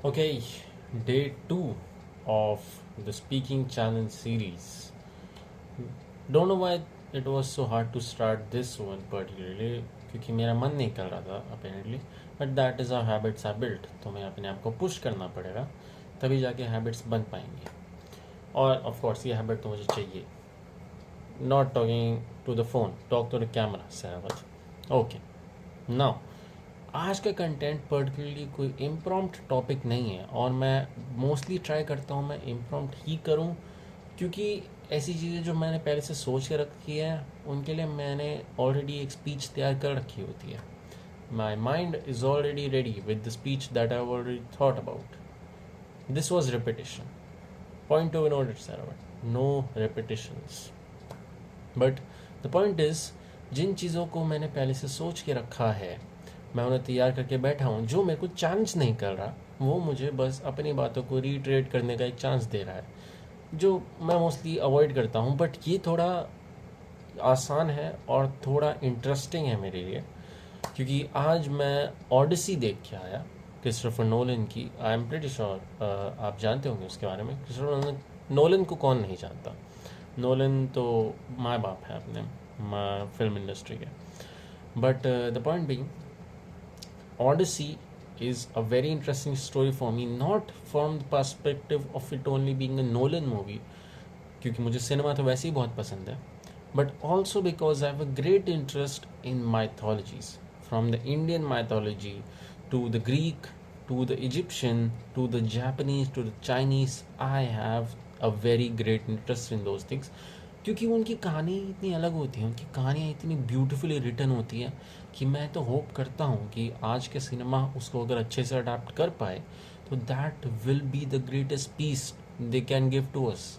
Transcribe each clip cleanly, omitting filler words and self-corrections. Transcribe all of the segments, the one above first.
Okay, day two of the speaking challenge series. Don't know why it was so hard to start this one particularly क्योंकि मेरा मन नहीं कर रहा था apparently, but that is how habits are built. तो मैं अपने आप को पुश करना पड़ेगा तभी जाके हैबिट्स बन पाएंगे और ऑफ कोर्स ये हैबिट तो मुझे चाहिए. Not talking to the phone, talk to the camera सरावत. ओके, नाउ आज का कंटेंट पर्टिकुलरली कोई इम्प्रॉम्प्ट टॉपिक नहीं है और मैं मोस्टली ट्राई करता हूँ मैं इम्प्रॉम्प्ट ही करूँ क्योंकि ऐसी चीज़ें जो मैंने पहले से सोच के रखी है उनके लिए मैंने ऑलरेडी एक स्पीच तैयार कर रखी होती है. My mind is already ready with the speech that I already thought about. This was repetition. Point to be noted sir, no repetitions. But the point is जिन चीज़ों को मैंने पहले से सोच के रखा है मैं उन्हें तैयार करके बैठा हूँ. जो मेरे को चांस नहीं कर रहा वो मुझे बस अपनी बातों को रीट्रेट करने का एक चांस दे रहा है जो मैं मोस्टली अवॉइड करता हूँ. बट ये थोड़ा आसान है और थोड़ा इंटरेस्टिंग है मेरे लिए क्योंकि आज मैं ऑडिसी देख के आया क्रिस्टोफर नोलन की. आई एम प्रीटी श्योर आप जानते होंगे उसके बारे में. क्रिस्टोफर नोलन को कौन नहीं जानता. नोलन तो माँ बाप है अपने फिल्म इंडस्ट्री के. But the point being, Odyssey is a very interesting story for me, not from the perspective of it only being a Nolan movie, क्योंकि मुझे सिनेमा तो वैसे ही बहुत पसंद है, but also because I have a great interest in mythologies, from the Indian mythology to the Greek to the Egyptian to the Japanese to the Chinese. I have a very great interest in those things क्योंकि उनकी कहानी इतनी अलग होती है, उनकी कहानियाँ इतनी ब्यूटीफुली रिटन होती है कि मैं तो होप करता हूँ कि आज के सिनेमा उसको अगर अच्छे से अडाप्ट कर पाए तो that will be the greatest peace they can give to us.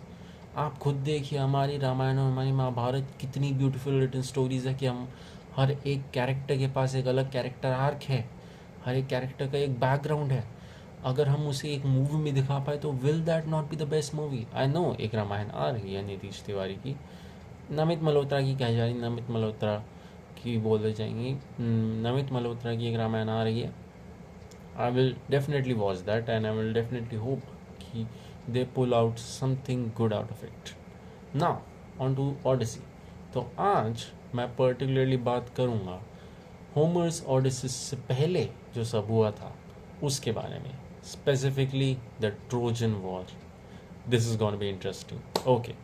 आप खुद देखिए हमारी रामायण और हमारी महाभारत कितनी ब्यूटीफुल रिटन स्टोरीज है कि हम हर एक कैरेक्टर के पास एक अलग कैरेक्टर आर्क है, हर एक कैरेक्टर का एक बैकग्राउंड है. अगर हम उसे एक मूवी में दिखा पाए तो will that not be the best movie. I know एक रामायण आ रही है नीतीश तिवारी की, नमित मल्होत्रा की कह जा रही, नमित मल्होत्रा की बोल जाएंगी, नमित मल्होत्रा की एक रामायण आ रही है. I will definitely watch that and I will definitely hope कि they pull out something good out of it. Now on to Odyssey. तो आज मैं पर्टिकुलरली बात करूँगा होमर्स ऑडिसी से पहले जो सब हुआ था उसके बारे में, specifically the Trojan War. This is going to be interesting. Okay,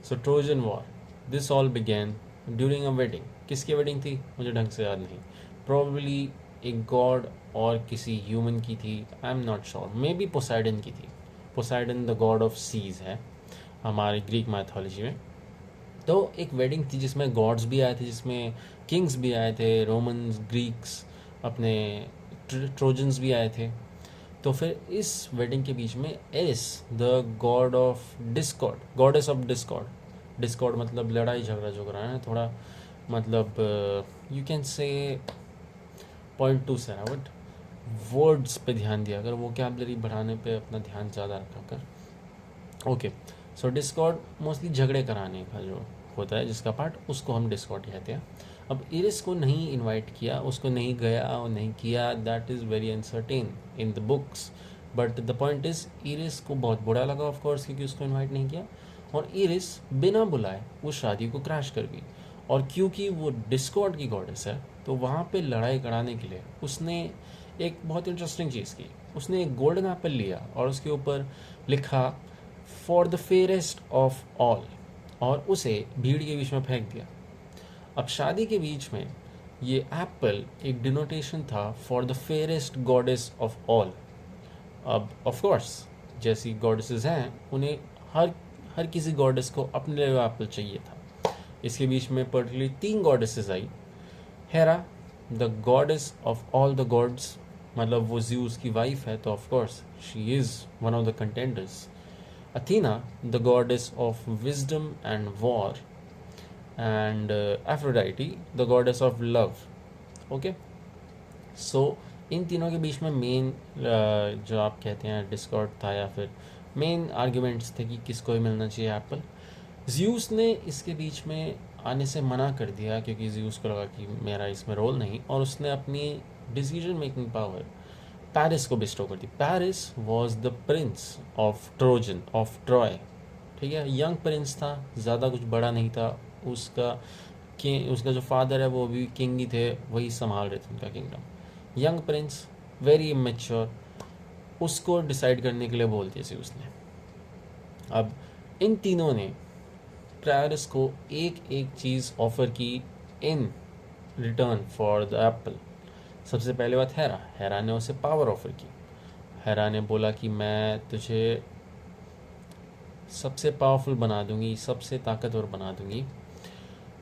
so Trojan War. This all began during a wedding. किसकी wedding थी मुझे ढंग से याद नहीं. Probably एक god और किसी human की थी. I'm not sure. Maybe Poseidon की थी. Poseidon the god of seas है हमारी ग्रीक माइथोलॉजी में. तो एक वेडिंग थी जिसमें गॉड्स भी आए थे, जिसमें किंग्स भी आए थे, रोमन्स, ग्रीक्स, अपने ट्रोजन्स भी आए थे. तो फिर इस वेडिंग के बीच में Eris the god of discord, goddess of discord. Discord मतलब लड़ाई झगड़ा जो कराना थोड़ा, मतलब you can say point to सरावट वर्ड्स पे ध्यान दिया कर, वोकैबुलरी बढ़ाने पे अपना ध्यान ज़्यादा रखा कर. ओके, सो डिस्कॉर्ड मोस्टली झगड़े कराने का जो होता है जिसका पार्ट, उसको हम डिस्कॉर्ड कहते हैं. अब इरिस को नहीं इनवाइट किया, उसको नहीं गया और नहीं किया, that is very uncertain in the books. But the point is iris को बहुत बुरा लगा ऑफ कोर्स क्योंकि उसको इनवाइट नहीं किया और इरिस बिना बुलाए उस शादी को क्रैश कर गई. और क्योंकि वो डिस्कॉर्ड की गॉडेस है तो वहाँ पे लड़ाई कराने के लिए उसने एक बहुत इंटरेस्टिंग चीज़ की. उसने एक गोल्डन एप्पल लिया और उसके ऊपर लिखा for the fairest of all और उसे भीड़ के बीच में फेंक दिया. अब शादी के बीच में ये एप्पल एक डिनोटेशन था for the fairest goddess of all. अब ऑफ कोर्स जैसी गॉडेसेस हैं उन्हें हर हर किसी गॉडेस को अपने लिए एप्पल चाहिए था. इसके बीच में particularly 3 goddesses I. Hera the goddess of all the gods, मतलब वो ज़्यूस की वाइफ है तो of course she is one of the contenders. Athena the goddess of wisdom and war, and Aphrodite the goddess of love. Okay, so इन तीनों के बीच में main जो आप कहते हैं डिस्कॉर्ड था या फिर मेन आर्ग्यूमेंट्स थे कि किसको ही मिलना चाहिए एप्पल. ज़्यूस ने इसके बीच में आने से मना कर दिया क्योंकि ज़्यूस को लगा कि मेरा इसमें रोल नहीं, और उसने अपनी डिसीजन मेकिंग पावर पेरिस को बिस्टो कर दी। Paris was the prince of Trojan of Troy, ठीक है, यंग प्रिंस था, ज़्यादा कुछ बड़ा नहीं था। उसका उसका जो फादर है वो भी किंग ही थे, वही संभाल रहे थे उनका kingdom. Young Prince, very immature, उसको डिसाइड करने के लिए बोलती थी उसने। अब इन तीनों ने पेरिस को एक एक चीज़ ऑफर की in return for the Apple. सबसे पहले बात हेरा ने उसे पावर ऑफर की। हेरा ने बोला कि मैं तुझे सबसे पावरफुल बना दूंगी, सबसे ताकतवर बना दूंगी।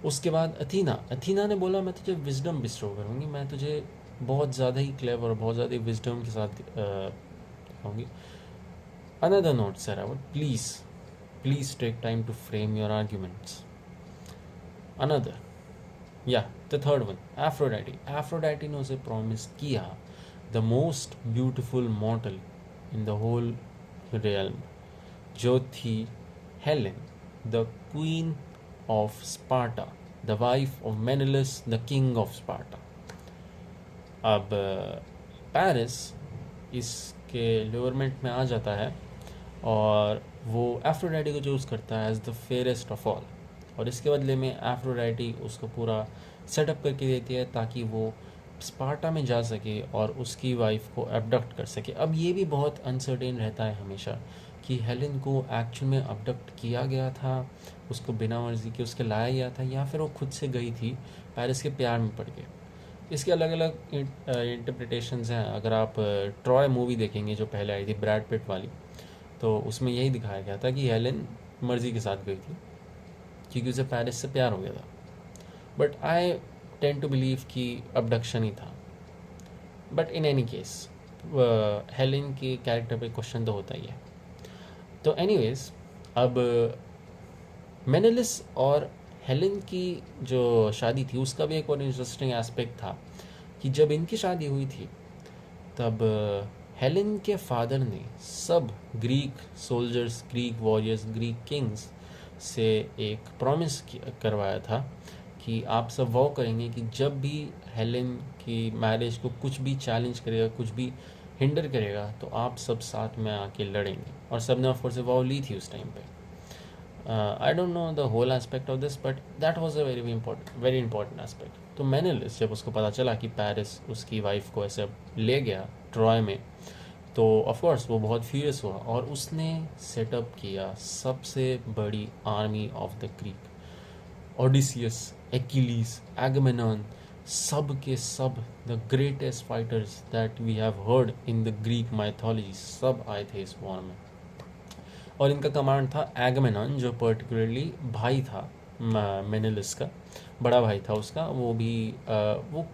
उसके बाद अथीना ने बोला मैं तुझे विजडम बिस्ट्रो करूंगी, मैं तुझे बहुत ज़्यादा ही क्लेवर, बहुत ज़्यादा ही विजडम के साथ दिखाऊंगी। Another note sir, please take time to frame your arguments. Another, the third one, Aphrodite ने उसे प्रॉमिस किया the most beautiful model in the whole realm, जो थी Helen, the queen of Sparta, the wife of Menelaus the king of Sparta. अब Paris इसके allurement में आ जाता है और वो एफ्रोडाइटी को चूज़ करता है as the fairest of all, और इसके बदले में एफ्रोडाइटी उसको पूरा सेटअप करके देती है ताकि वो स्पार्टा में जा सके और उसकी वाइफ को एबडक्ट कर सके। अब ये भी बहुत अनसर्टेन रहता है हमेशा कि हेलेन को एक्चुअल में अबडक्ट किया गया था, उसको बिना मर्जी के उसके लाया गया था, या फिर वो खुद से गई थी पेरिस के प्यार में पड़ के। इसके अलग अलग इंटरप्रिटेशंस हैं। अगर आप ट्रॉय मूवी देखेंगे जो पहले आई थी ब्रैड पिट वाली, तो उसमें यही दिखाया गया था कि हेलेन मर्जी के साथ गई थी क्योंकि उसे पेरिस से प्यार हो गया था। But I tend to believe कि अबडक्शन ही था। But in any case Helen के कैरेक्टर पे क्वेश्चन तो होता ही है। तो एनीवेज, अब मेनेलिस और हेलेन की जो शादी थी उसका भी एक और इंटरेस्टिंग एस्पेक्ट था कि जब इनकी शादी हुई थी तब हेलेन के फादर ने सब Greek soldiers, Greek warriors, Greek Kings से एक प्रॉमिस करवाया था कि आप सब वॉ करेंगे कि जब भी हेलेन की मैरिज को कुछ भी चैलेंज करेगा, कुछ भी हिंडर करेगा, तो आप सब साथ में आके लड़ेंगे। और सब ने ऑफकोर्स वॉ ली थी उस टाइम पे। I don't know the whole aspect of this, but that was a very important aspect. तो मेनेलिस जब उसको पता चला कि पेरिस उसकी वाइफ को ऐसे ले गया ट्रॉय में, तो ऑफकोर्स वो बहुत फ्यूरियस हुआ और उसने सेटअप किया सबसे बड़ी army of the Greek. Odysseus, Achilles, Agamemnon, सब के सब the greatest fighters that we have heard in the Greek mythology, सब आए थे इस वॉर में। और इनका कमांड था एगमेनॉन, जो पर्टिकुलरली भाई था मेनेलिस का, बड़ा भाई था उसका। वो वो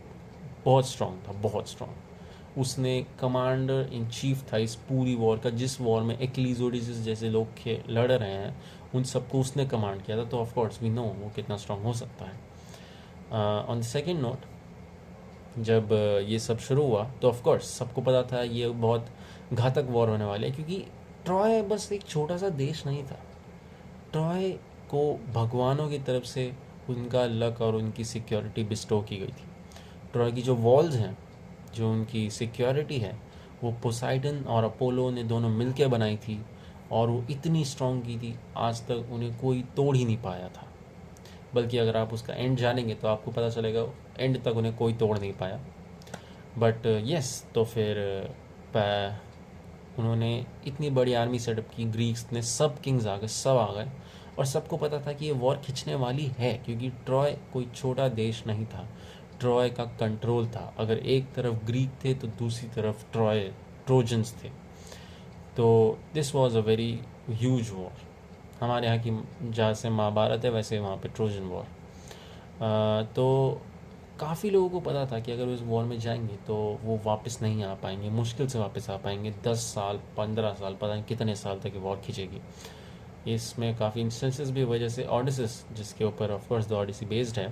बहुत स्ट्रॉन्ग। उसने कमांडर इन चीफ था इस पूरी वॉर का, जिस वॉर में एक्लीज, ओडिसियस जैसे लोग लड़ रहे हैं, उन सबको उसने कमांड किया था। तो ऑफ कोर्स वी नो वो कितना स्ट्रांग हो सकता है। ऑन द सेकेंड नोट, जब ये सब शुरू हुआ तो ऑफ कोर्स सबको पता था ये बहुत घातक वॉर होने वाले है, क्योंकि ट्रॉय बस एक छोटा सा देश नहीं था। ट्रॉय को भगवानों की तरफ से उनका लक और उनकी सिक्योरिटी बिस्टो की गई थी। ट्रॉय की जो वॉल्स हैं, जो उनकी सिक्योरिटी है, वो पोसाइडन और अपोलो ने दोनों मिलकर बनाई थी, और वो इतनी स्ट्रॉन्ग की थी आज तक उन्हें कोई तोड़ ही नहीं पाया था। बल्कि अगर आप उसका एंड जानेंगे तो आपको पता चलेगा एंड तक उन्हें कोई तोड़ नहीं पाया। बट यस, तो फिर उन्होंने इतनी बड़ी आर्मी सेटअप की, ग्रीक्स ने सब किंग्स आ गए और सबको पता था कि ये वॉर खिंचने वाली है, क्योंकि ट्रॉय कोई छोटा देश नहीं था। ट्रॉय का कंट्रोल था, अगर एक तरफ ग्रीक थे तो दूसरी तरफ ट्रोजन्स थे। तो this was a very huge war. हमारे यहाँ की जहाँ से महाभारत है वैसे वहाँ पे ट्रोजन वॉर। तो काफ़ी लोगों को पता था कि अगर वो इस वॉर में जाएंगे तो वो वापस नहीं आ पाएंगे, मुश्किल से वापस आ पाएंगे। 10 साल, 15 साल, पता नहीं कितने साल तक ये वॉर खींचेगी। इसमें काफ़ी इंस्टेंसेस भी वजह से ऑडिसिस, जिसके ऊपर ऑफकोर्स द ऑडिसी बेस्ड है,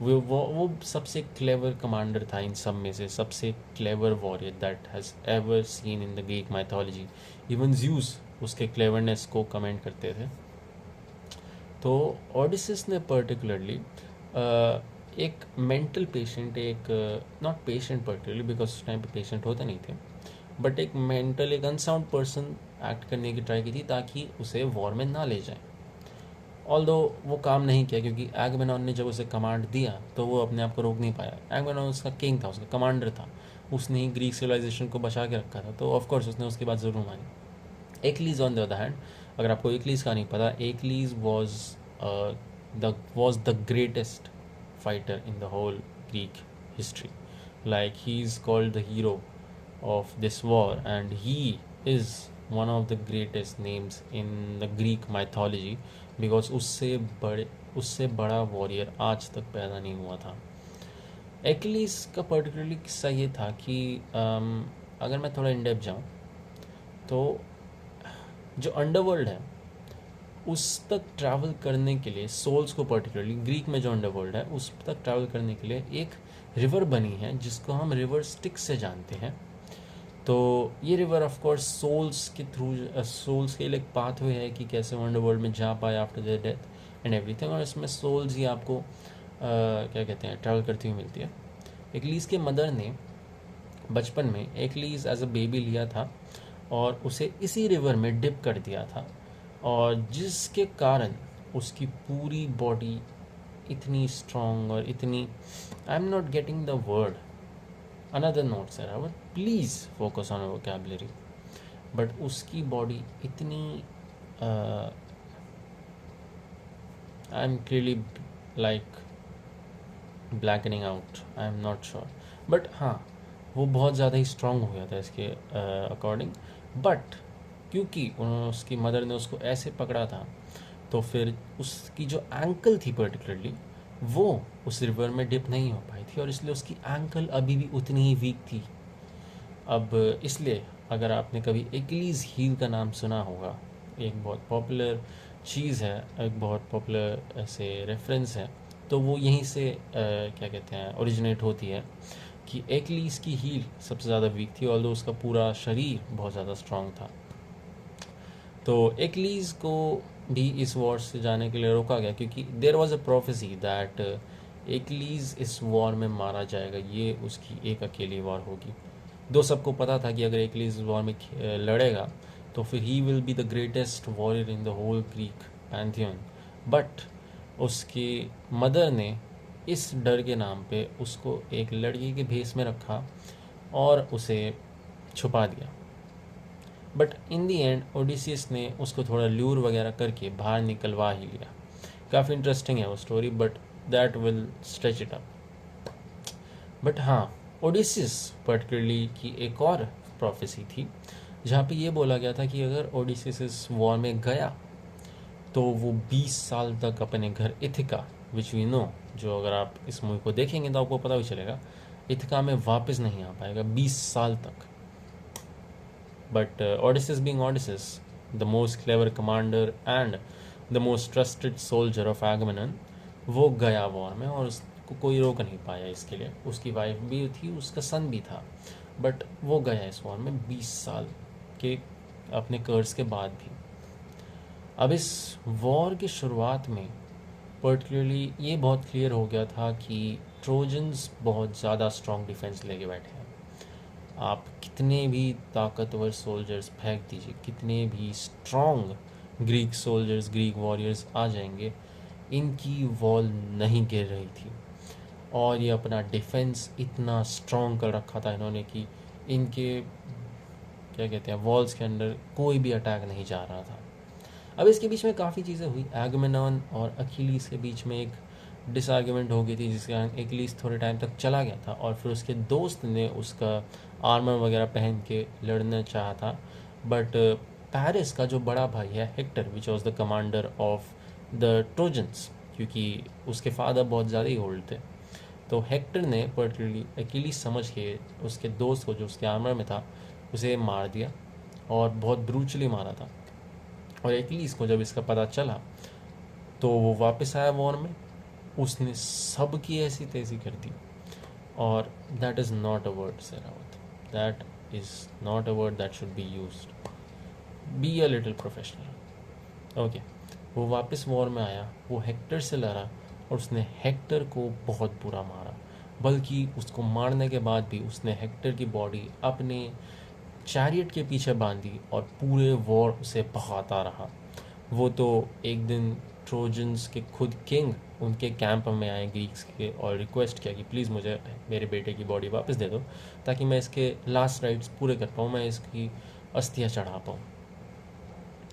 वो सबसे क्लेवर कमांडर था इन सब में से, सबसे clever warrior that has ever seen in the Greek mythology. Even Zeus उसके क्लेवरनेस को कमेंट करते थे। तो ऑडिसिस ने पर्टिकुलरली एक मेंटल पेशेंट, एक नॉट पेशेंट पर्टिकुलरली बिकॉज उस टाइम पे पेशेंट होते नहीं थे, बट एक मेंटल एक अनसाउंड पर्सन एक्ट करने की ट्राई की थी ताकि उसे वॉर में ना ले जाए। ऑल्दो वो काम नहीं किया क्योंकि एगमेनॉन ने जब उसे कमांड दिया तो वो अपने आप को रोक नहीं पाया। एगमेनॉन उसका किंग था, उसका कमांडर था, उसने ही ग्रीक सिविलाइजेशन को बचा के रखा था, तो ऑफकोर्स उसने उसकी बात ज़रूर मानी। Achilles on the other hand, अगर आपको एकलीज का नहीं पता, Achilles was the greatest fighter in the whole Greek history. Like he is called the hero of this war, and he is one of the greatest names in the Greek mythology because उससे बड़ा warrior आज तक पैदा नहीं हुआ था। Achilles का particularly किस्सा ये था कि अगर मैं थोड़ा इन डेप्थ जाऊँ तो जो अंडरवर्ल्ड है उस तक ट्रैवल करने के लिए, सोल्स को पर्टिकुलरली ग्रीक में जो अंडरवर्ल्ड है उस तक ट्रैवल करने के लिए एक रिवर बनी है जिसको हम रिवर स्टिक्स से जानते हैं। तो ये रिवर ऑफ कोर्स सोल्स के थ्रू, सोल्स के लिए एक पाथवे है कि कैसे वो अंडरवर्ल्ड में जा पाए after their death and everything, और इसमें सोल्स ही आपको क्या कहते हैं ट्रैवल करती हुई मिलती है। एक्लीस के मदर ने बचपन में एक्लीस एज अ बेबी लिया था और उसे इसी रिवर में डिप कर दिया था, और जिसके कारण उसकी पूरी बॉडी इतनी स्ट्रॉन्ग और इतनी, I am not getting the word, another note sir, but please focus on vocabulary, but उसकी बॉडी इतनी I am clearly like blackening out, I am not sure, but हाँ वो बहुत ज़्यादा ही स्ट्रांग हो गया था इसके अकॉर्डिंग। बट क्योंकि उसकी मदर ने उसको ऐसे पकड़ा था तो फिर उसकी जो एंकल थी पर्टिकुलरली वो उस रिवर में डिप नहीं हो पाई थी, और इसलिए उसकी एंकल अभी भी उतनी ही वीक थी। अब इसलिए अगर आपने कभी एक्लीज हील का नाम सुना होगा, एक बहुत पॉपुलर चीज़ है, एक बहुत पॉपुलर ऐसे रेफरेंस है, तो वो यहीं से क्या कहते हैं ओरिजिनेट होती है कि एक्लीज की हील सबसे ज़्यादा वीक थी, ऑल्दो उसका पूरा शरीर बहुत ज़्यादा स्ट्रांग था। तो एक्लीज को भी इस वॉर से जाने के लिए रोका गया क्योंकि there was a prophecy that Achilles इस वॉर में मारा जाएगा, ये उसकी एक अकेली वॉर होगी। दो सबको पता था कि अगर एक्लीज वॉर में लड़ेगा तो फिर he will be the greatest warrior in the whole Greek pantheon, but उसकी मदर ने इस डर के नाम पे उसको एक लड़की के भेस में रखा और उसे छुपा दिया। But in the and Odysseus ने उसको थोड़ा ल्यूर वगैरह करके बाहर निकलवा ही लिया। काफ़ी इंटरेस्टिंग है वो story, but that will stretch it up. But हाँ, ओडिसियस पर्टिकुलरली की एक और प्रोफेसी थी जहाँ पे ये बोला गया था कि अगर ओडिसियस इस वॉर में गया तो वो 20 साल तक अपने घर इथिका, विच वी नो, जो अगर आप इस मूवी को देखेंगे तो आपको पता भी चलेगा, इथिका में वापस नहीं आ पाएगा 20 साल तक। But Odysseus being Odysseus, the most clever commander and the most trusted soldier of Agamemnon, वो गया वॉर में और उसको कोई रोक नहीं पाया इसके लिए। उसकी वाइफ भी थी, उसका सन भी था, बट वो गया इस वॉर में 20 साल के अपने कर्ज के बाद भी। अब इस वॉर की शुरुआत में पर्टिकुलरली ये बहुत क्लियर हो गया था कि ट्रोजन्स बहुत ज़्यादा स्ट्रॉन्ग डिफेंस लेके बैठे हैं। आप कितने भी ताकतवर सोल्जर्स फेंक दीजिए, कितने भी strong Greek soldiers, Greek warriors आ जाएंगे, इनकी वॉल नहीं गिर रही थी, और ये अपना डिफेंस इतना स्ट्रॉन्ग कर रखा था इन्होंने कि इनके क्या कहते हैं वॉल्स के अंदर कोई भी अटैक नहीं जा रहा था। अब इसके बीच में काफ़ी चीज़ें हुई। एगमेनॉन और अखिलीस के बीच में एक डिसआर्ग्यूमेंट हो गई थी जिसके कारण एक्लीस थोड़े टाइम तक चला गया था, और फिर उसके दोस्त ने उसका आर्मर वगैरह पहन के लड़ना चाहा था, बट पैरिस का जो बड़ा भाई है Hector, which was the commander of the trojans, क्योंकि उसके फादर बहुत ज़्यादा ही ओल्ड थे, तो हेक्टर ने पर्टिकुलरली अकेलीस समझ के उसके दोस्त को जो उसके आर्मर में था उसे मार दिया, और बहुत ब्रूचली मारा था। और अकेलीस को जब इसका पता चला तो वो वापस आया वॉर में, उसने सबकी ऐसी तैसी कर दी, और that is not a word से रावत, that is not a word that should be used, be a little professional. Okay, वो वापस वॉर में आया, वो हेक्टर से लड़ा और उसने हेक्टर को बहुत बुरा मारा, बल्कि उसको मारने के बाद भी उसने हेक्टर की बॉडी अपने चैरियट के पीछे बांधी और पूरे वॉर उसे भगाता रहा। वो तो एक दिन ट्रोजन्स के खुद किंग उनके कैंप में आए ग्रीक्स के और रिक्वेस्ट किया कि प्लीज़ मुझे मेरे बेटे की बॉडी वापस दे दो ताकि मैं इसके लास्ट राइट्स पूरे कर पाऊँ, मैं इसकी अस्थियाँ चढ़ा पाऊँ।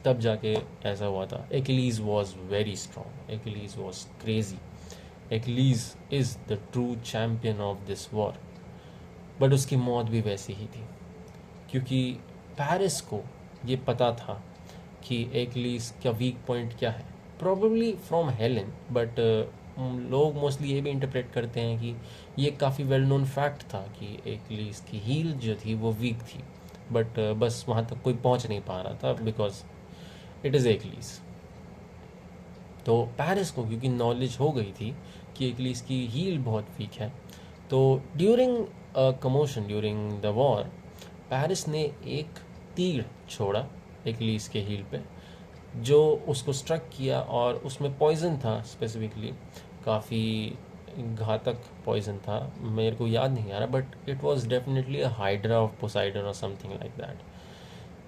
तब जाके ऐसा हुआ था। Achilles was very strong. Achilles was crazy. Achilles is the true champion of this war. But उसकी मौत भी वैसी ही थी क्योंकि पैरिस को ये पता था कि Achilles का वीक पॉइंट क्या है। प्रॉबेबली फ्रॉम हेलेन, बट लोग मोस्टली ये भी इंटरप्रेट करते हैं कि ये काफ़ी वेल नोन फैक्ट था कि Achilles की हील जो थी वो वीक थी, बट बस वहाँ तक कोई पहुँच नहीं पा रहा था बिकॉज इट इज़ Achilles। तो पैरिस को क्योंकि नॉलेज हो गई थी कि Achilles की हील बहुत वीक है, तो during commotion during the war Paris ने एक तीर छोड़ा Achilles के हील पे जो उसको स्ट्रक किया और उसमें पॉइजन था। स्पेसिफिकली काफ़ी घातक पॉइजन था, मेरे को याद नहीं आ रहा, but it was definitely a hydra of Poseidon और समथिंग लाइक दैट।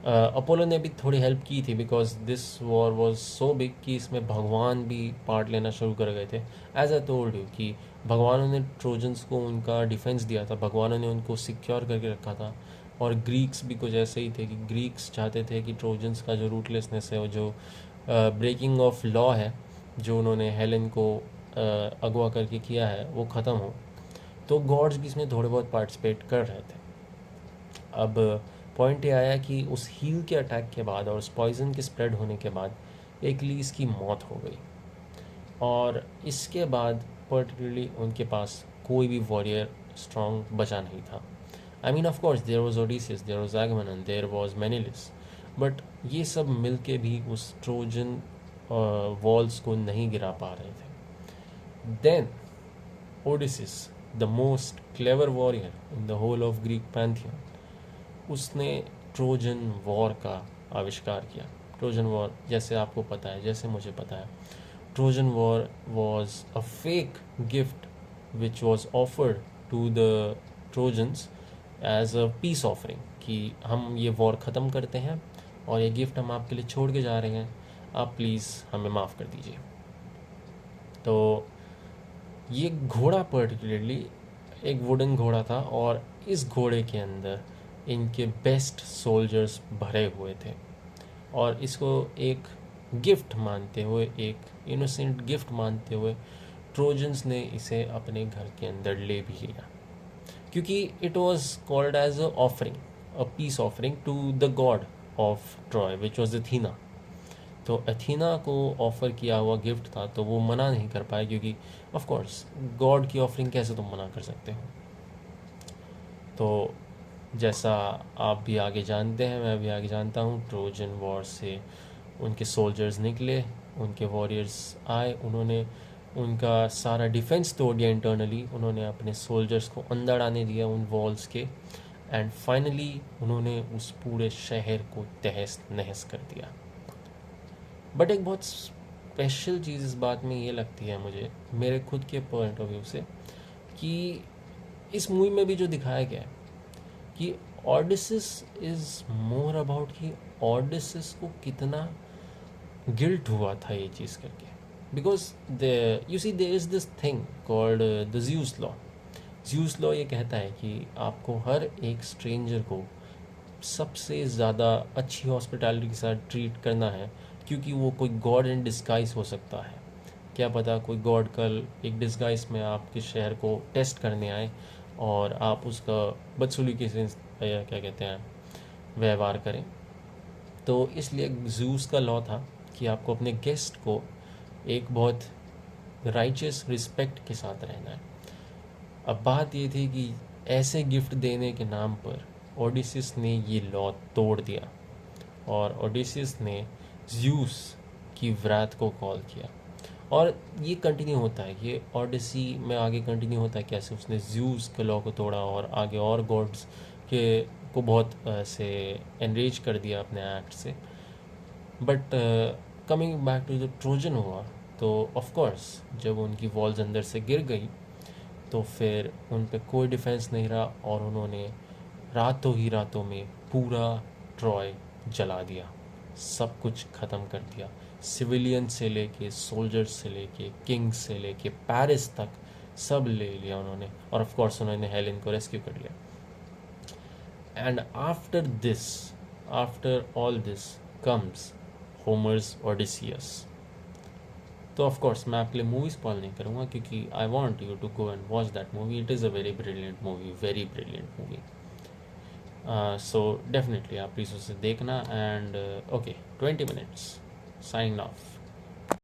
अपोलो ने भी थोड़ी हेल्प की थी because this war was so big कि इसमें भगवान भी पार्ट लेना शुरू कर गए थे। एज आई टोल्ड यू कि भगवानों ने ट्रोजन्स को उनका डिफेंस दिया था, भगवानों ने उनको सिक्योर करके रखा था। और ग्रीक्स भी कुछ ऐसे ही थे कि ग्रीक्स चाहते थे कि ट्रोजन्स का जो रूटलेसनेस है, वो जो ब्रेकिंग ऑफ लॉ है जो उन्होंने हेलेन को अगवा करके किया है, वो ख़त्म हो। तो गॉड्स भी इसमें थोड़े बहुत पार्टिसिपेट कर रहे थे। अब पॉइंट ये आया कि उस हील के अटैक के बाद और उस पॉइजन के स्प्रेड होने के बाद Achilles की मौत हो गई और इसके बाद पर्टिकुलरली उनके पास कोई भी वॉरियर स्ट्रॉन्ग बचा नहीं था। I mean of course there was Odysseus, there was Agamemnon, there was Menelaus, but ये सब मिलके भी उस ट्रोजन वॉल्स को नहीं गिरा पा रहे थे। Then Odysseus, the most clever warrior in the whole of Greek pantheon, उसने ट्रोजन वॉर का आविष्कार किया। ट्रोजन वॉर, जैसे आपको पता है, जैसे मुझे पता है, Trojan war was a fake gift which was offered to the Trojans as a peace offering कि हम ये वॉर ख़त्म करते हैं और ये गिफ्ट हम आपके लिए छोड़ के जा रहे हैं, आप प्लीज़ हमें माफ़ कर दीजिए। तो ये घोड़ा पर्टिकुलरली एक वुडन घोड़ा था और इस घोड़े के अंदर इनके बेस्ट सोल्जर्स भरे हुए थे और इसको एक गिफ्ट मानते हुए, एक इनोसेंट गिफ्ट मानते हुए ट्रोजन्स ने इसे अपने घर के अंदर ले भी लिया क्योंकि it was called as a offering, a peace offering to the god of Troy which was Athena. तो एथीना को ऑफ़र किया हुआ गिफ्ट था तो वो मना नहीं कर पाए क्योंकि ऑफ कोर्स गॉड की ऑफरिंग कैसे तुम मना कर सकते हो। तो जैसा आप भी आगे जानते हैं, मैं भी आगे जानता हूँ, ट्रोजन वॉर से उनके सोल्जर्स निकले, उनके वॉरियर्स आए, उन्होंने उनका सारा डिफेंस तोड़ दिया इंटरनली, उन्होंने अपने सोल्जर्स को अंदर आने दिया उन वॉल्स के, एंड फाइनली उन्होंने उस पूरे शहर को तहस नहस कर दिया। बट एक बहुत स्पेशल चीज़ इस बात में ये लगती है मुझे, मेरे खुद के पॉइंट ऑफ व्यू से, कि इस मूवी में भी जो दिखाया गया है कि ऑडिसिस इज़ मोर अबाउट कि ऑडिसिस को कितना गिल्ट हुआ था ये चीज़ करके। Because the you see there is this thing called the Zeus law. Zeus law ये कहता है कि आपको हर एक स्ट्रेंजर को सबसे ज़्यादा अच्छी हॉस्पिटैलिटी के साथ ट्रीट करना है क्योंकि वो कोई गॉड इन डिस्गाइज हो सकता है। क्या पता कोई गॉड कल एक डिस्गाइज में आपके शहर को टेस्ट करने आए और आप उसका बदसलूकी से क्या कहते हैं व्यवहार करें। तो इसलिए ज़ूस का लॉ था कि आपको अपने गेस्ट को एक बहुत राइचियस रिस्पेक्ट के साथ रहना है। अब बात ये थी कि ऐसे गिफ्ट देने के नाम पर ओडिसिस ने ये लॉ तोड़ दिया और ओडिसिस ने ज़्यूस की व्राथ को कॉल किया और ये कंटिन्यू होता है, ये ओडिसी में आगे कंटिन्यू होता है कैसे उसने ज़्यूस के लॉ को तोड़ा और आगे और गॉड्स के को बहुत से एनरेज कर दिया अपने एक्ट से। But coming back to the Trojan हुआ तो ऑफ कोर्स जब उनकी वॉल्स अंदर से गिर गई तो फिर उन पे कोई डिफेंस नहीं रहा और उन्होंने रातों ही रातों में पूरा ट्रॉय जला दिया, सब कुछ ख़त्म कर दिया, सिविलियन से लेके सोल्जर्स से लेके किंग्स से लेके पेरिस तक सब ले लिया उन्होंने, और ऑफ कोर्स उन्होंने हेलेन को रेस्क्यू कर लिया. And after all this comes Homer's Odysseus. तो ऑफ कोर्स मैं आपके लिए मूवी स्पॉइल नहीं करूँगा, क्योंकि I want you to go and watch that movie. It is a very brilliant movie, very brilliant movie. So definitely आप please उसे देखना. And okay, 20 minutes, signing of.